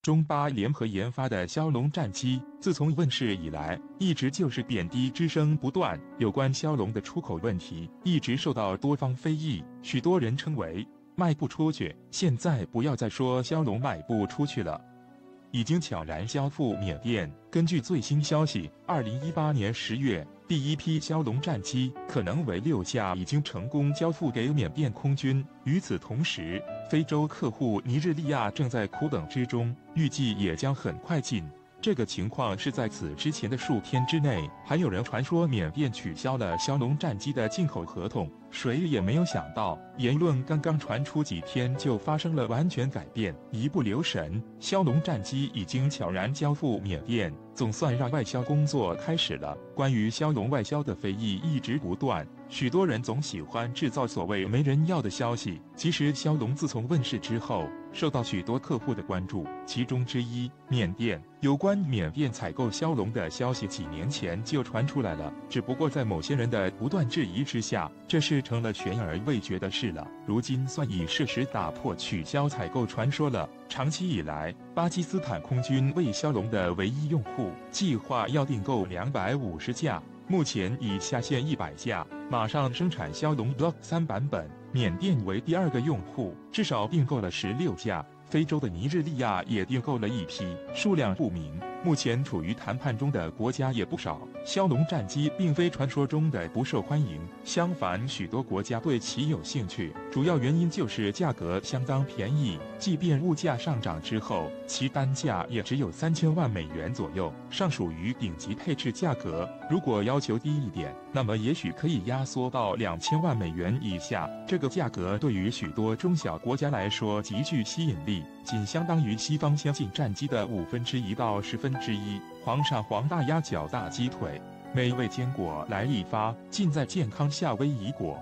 中巴联合研发的枭龙战机，自从问世以来，一直就是贬低之声不断。有关枭龙的出口问题，一直受到多方非议，许多人称为卖不出去。现在不要再说枭龙卖不出去了，已经悄然交付缅甸。根据最新消息，2018年10月，第一批枭龙战机可能为6架，已经成功交付给缅甸空军。与此同时，非洲客户尼日利亚正在苦等之中，预计也将很快进。这个情况是在此之前的数天之内，还有人传说缅甸取消了枭龙战机的进口合同。谁也没有想到，言论刚刚传出几天就发生了完全改变，一不留神，枭龙战机已经悄然交付缅甸，总算让外销工作开始了。关于枭龙外销的非议一直不断，许多人总喜欢制造所谓没人要的消息。其实枭龙自从问世之后，受到许多客户的关注，其中之一缅甸。有关缅甸采购枭龙的消息几年前就传出来了，只不过在某些人的不断质疑之下，这是成了悬而未决的事了。如今算以事实打破取消采购传说了。长期以来，巴基斯坦空军为枭龙的唯一用户，计划要订购250架，目前已下线100架，马上生产枭龙 Block 3版本。缅甸为第2个用户，至少订购了16架。非洲的尼日利亚也订购了一批，数量不明。目前处于谈判中的国家也不少。枭龙战机并非传说中的不受欢迎，相反，许多国家对其有兴趣。主要原因就是价格相当便宜，即便物价上涨之后，其单价也只有3000万美元左右，尚属于顶级配置价格。如果要求低一点，那么也许可以压缩到2000万美元以下。这个价格对于许多中小国家来说极具吸引力，仅相当于西方先进战机的1/5到1/10。皇上皇大鸭脚大鸡腿，美味坚果来一发，尽在健康夏威夷果。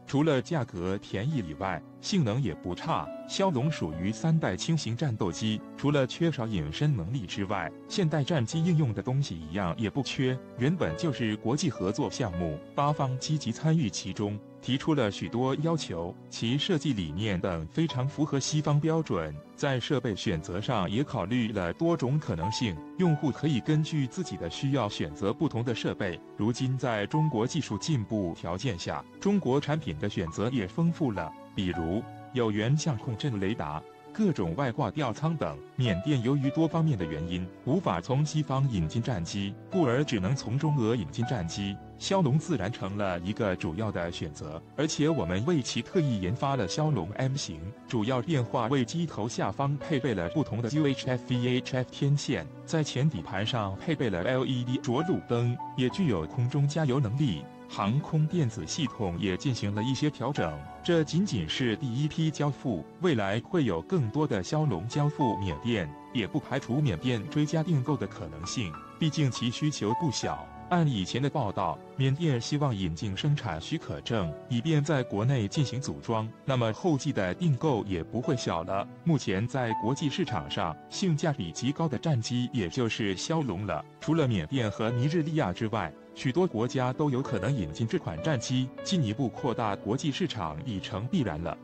除了价格便宜以外，性能也不差。枭龙属于3代轻型战斗机，除了缺少隐身能力之外，现代战机应用的东西一样也不缺。原本就是国际合作项目，8方积极参与其中，提出了许多要求，其设计理念等非常符合西方标准。在设备选择上也考虑了多种可能性，用户可以根据自己的需要选择不同的设备。如今在中国技术进步条件下，中国产品的选择也丰富了，比如有源相控阵雷达、各种外挂吊舱等。缅甸由于多方面的原因，无法从西方引进战机，故而只能从中俄引进战机。枭龙自然成了一个主要的选择，而且我们为其特意研发了枭龙 M 型，主要变化为机头下方配备了不同的 UHF、VHF 天线，在前底盘上配备了 LED 着陆灯，也具有空中加油能力。航空电子系统也进行了一些调整。这仅仅是第一批交付，未来会有更多的枭龙交付缅甸，也不排除缅甸追加订购的可能性，毕竟其需求不小。按以前的报道，缅甸希望引进生产许可证，以便在国内进行组装，那么后继的订购也不会小了。目前在国际市场上，性价比极高的战机也就是枭龙了。除了缅甸和尼日利亚之外，许多国家都有可能引进这款战机，进一步扩大国际市场已成必然了。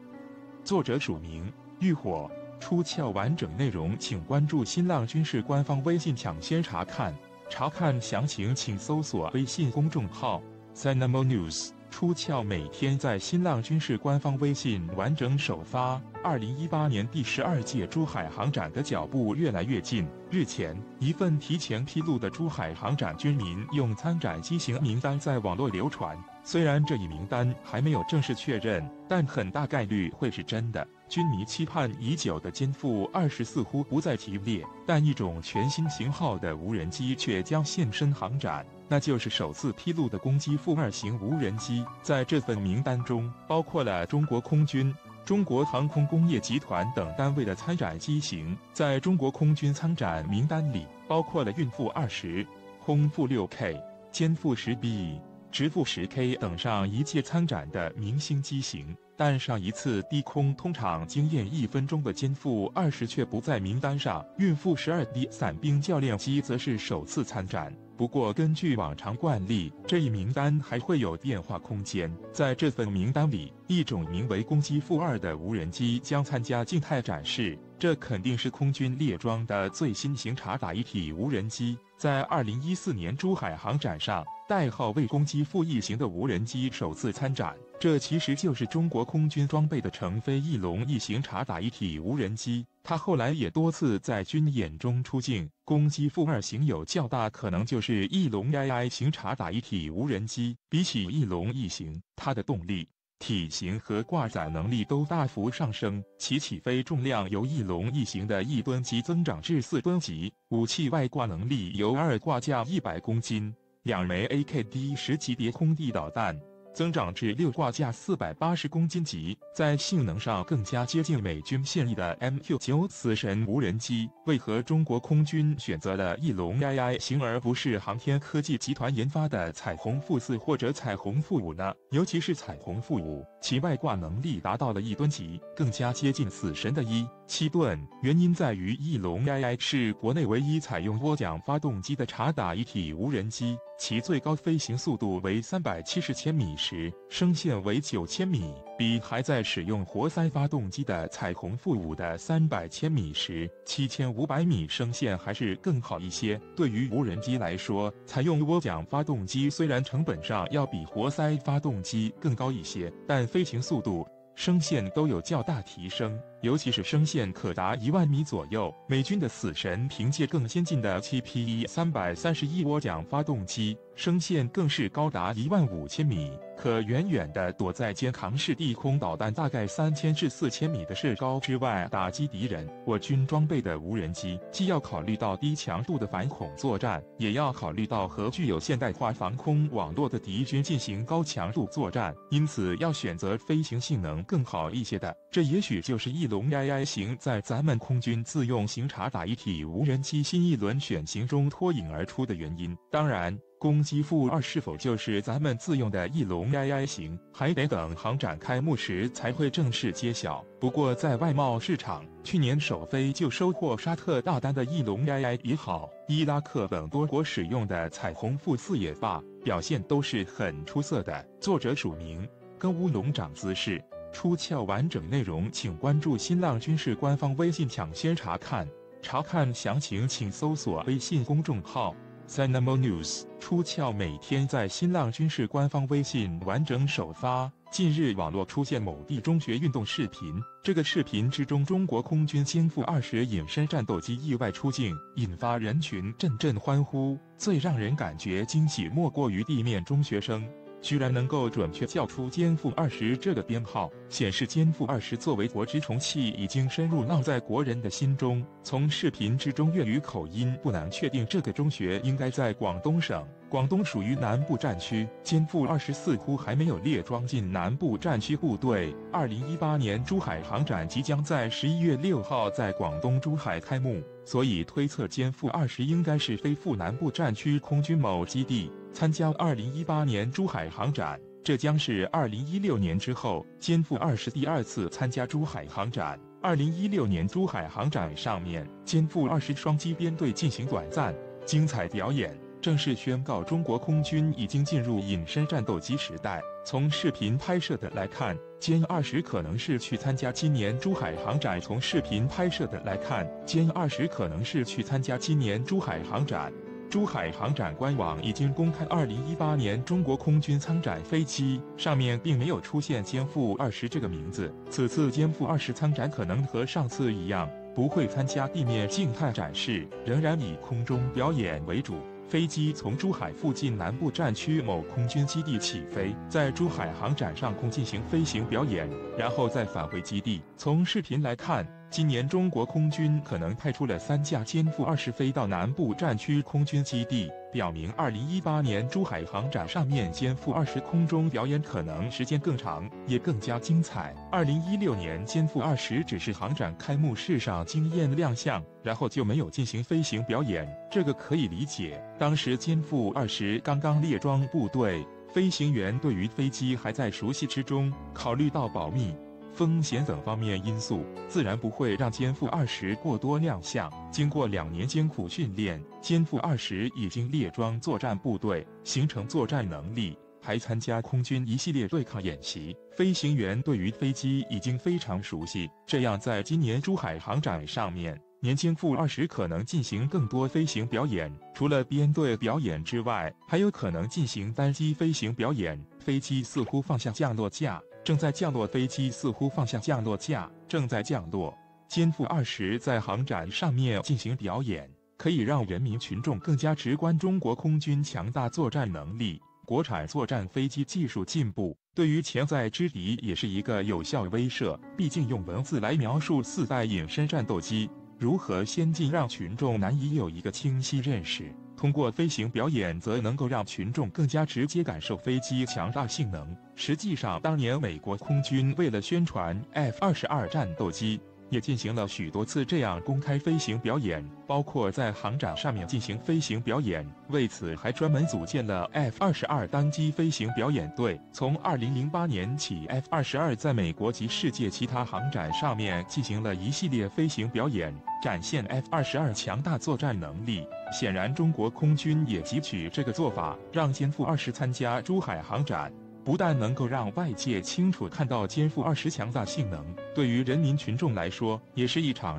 作者署名：浴火。出鞘完整内容请关注新浪军事官方微信抢先查看。查看详情请搜索微信公众号 Dynamo News。出鞘每天在新浪军事官方微信完整首发。2018年第12届珠海航展的脚步越来越近。日前，一份提前披露的珠海航展军民用参展机型名单在网络流传。虽然这一名单还没有正式确认，但很大概率会是真的。军迷期盼已久的歼负20似乎不再提列，但一种全新型号的无人机却将现身航展，那就是首次披露的攻击负2型无人机。在这份名单中，包括了中国空军、中国航空工业集团等单位的参展机型。在中国空军参展名单里，包括了运负20、空负6K、歼负10B、直赴10K 等上一届参展的明星机型。但上一次低空通场惊艳1分钟的歼负20却不在名单上，运负12D 伞兵教练机则是首次参展。不过根据往常惯例，这一名单还会有变化空间。在这份名单里，一种名为攻击负2的无人机将参加静态展示，这肯定是空军列装的最新型察打一体无人机。在2014年珠海航展上，代号为攻击负1型的无人机首次参展，这其实就是中国空军装备的成飞翼龙1型察打一体无人机。它后来也多次在军演中出镜。攻击负2型有较大可能就是翼龙 II 型察打一体无人机，比起翼龙1型，它的动力、体型和挂载能力都大幅上升，其起飞重量由翼龙1型的1吨级增长至4吨级，武器外挂能力由2挂架100公斤，2枚 AKD-10级别空地导弹增长至6挂架480公斤级，在性能上更加接近美军现役的 MQ-9死神无人机。为何中国空军选择了翼龙 II 型而不是航天科技集团研发的彩虹负4或者彩虹负5呢？尤其是彩虹负5，其外挂能力达到了1吨级，更加接近死神的7吨。原因在于翼龙 II 是国内唯一采用涡桨发动机的察打一体无人机，其最高飞行速度为370千米时，升限为9000米，比还在使用活塞发动机的彩虹负5的300千米时7500米升限还是更好一些。对于无人机来说，采用涡桨发动机虽然成本上要比活塞发动机更高一些，但飞行速度、升限都有较大提升，尤其是升限可达10000米左右。美军的死神凭借更先进的7PE331涡桨发动机，升限更是高达15000米，可远远地躲在肩扛式地空导弹大概3000至4000米的射高之外打击敌人。我军装备的无人机既要考虑到低强度的反恐作战，也要考虑到和具有现代化防空网络的敌军进行高强度作战，因此要选择飞行性能更好一些的。这也许就是翼龙 II 型在咱们空军自用型察打一体无人机新一轮选型中脱颖而出的原因。当然，攻击负2是否就是咱们自用的翼龙 II 型，还得等航展开幕时才会正式揭晓。不过在外贸市场，去年首飞就收获沙特大单的翼龙 II 也好，伊拉克等多国使用的彩虹负4也罢，表现都是很出色的。作者署名：跟乌龙长姿势。出鞘完整内容请关注新浪军事官方微信抢先查看，查看详情请搜索微信公众号 Dynamo News。 出鞘每天在新浪军事官方微信完整首发。近日网络出现某地中学运动视频，这个视频之中中国空军歼负20隐身战斗机意外出境，引发人群阵阵欢呼。最让人感觉惊喜莫过于地面中学生居然能够准确叫出歼负20这个编号，显示歼负20作为国之重器已经深入烙在国人的心中。从视频之中粤语口音不难确定，这个中学应该在广东省。广东属于南部战区，歼负20似乎还没有列装进南部战区部队。2018年珠海航展即将在11月6号在广东珠海开幕，所以推测歼负20应该是飞赴南部战区空军某基地参加2018年珠海航展，这将是2016年之后歼负20第2次参加珠海航展。2016年珠海航展上面，歼负20双机编队进行短暂精彩表演，正式宣告中国空军已经进入隐身战斗机时代。从视频拍摄的来看，歼20可能是去参加今年珠海航展。从视频拍摄的来看，歼20可能是去参加今年珠海航展。珠海航展官网已经公开2018年中国空军参展飞机，上面并没有出现歼负20这个名字。此次歼负20参展可能和上次一样，不会参加地面静态展示，仍然以空中表演为主。飞机从珠海附近南部战区某空军基地起飞，在珠海航展上空进行飞行表演，然后再返回基地。从视频来看，今年中国空军可能派出了3架歼负20飞到南部战区空军基地，表明2018年珠海航展上面歼负20空中表演可能时间更长，也更加精彩。2016年歼负20只是航展开幕式上惊艳亮相，然后就没有进行飞行表演，这个可以理解。当时歼负20刚刚列装部队，飞行员对于飞机还在熟悉之中，考虑到保密、风险等方面因素，自然不会让歼负20过多亮相。经过2年艰苦训练，歼负20已经列装作战部队，形成作战能力，还参加空军一系列对抗演习。飞行员对于飞机已经非常熟悉，这样在今年珠海航展上面，年歼负20可能进行更多飞行表演，除了编队表演之外，还有可能进行单机飞行表演。飞机似乎放下降落架，正在降落；飞机似乎放下降落架，正在降落。歼负20在航展上面进行表演，可以让人民群众更加直观中国空军强大作战能力。国产作战飞机技术进步，对于潜在之敌也是一个有效威慑。毕竟用文字来描述4代隐身战斗机如何先进，让群众难以有一个清晰认识。通过飞行表演，则能够让群众更加直接感受飞机强大性能。实际上，当年美国空军为了宣传 F-22战斗机，也进行了许多次这样公开飞行表演，包括在航展上面进行飞行表演。为此，还专门组建了 F-22单机飞行表演队。从2008年起 ，F-22在美国及世界其他航展上面进行了一系列飞行表演，展现 F-22强大作战能力。显然，中国空军也汲取这个做法，让歼负20参加珠海航展，不但能够让外界清楚看到歼负20强大性能，对于人民群众来说，也是一场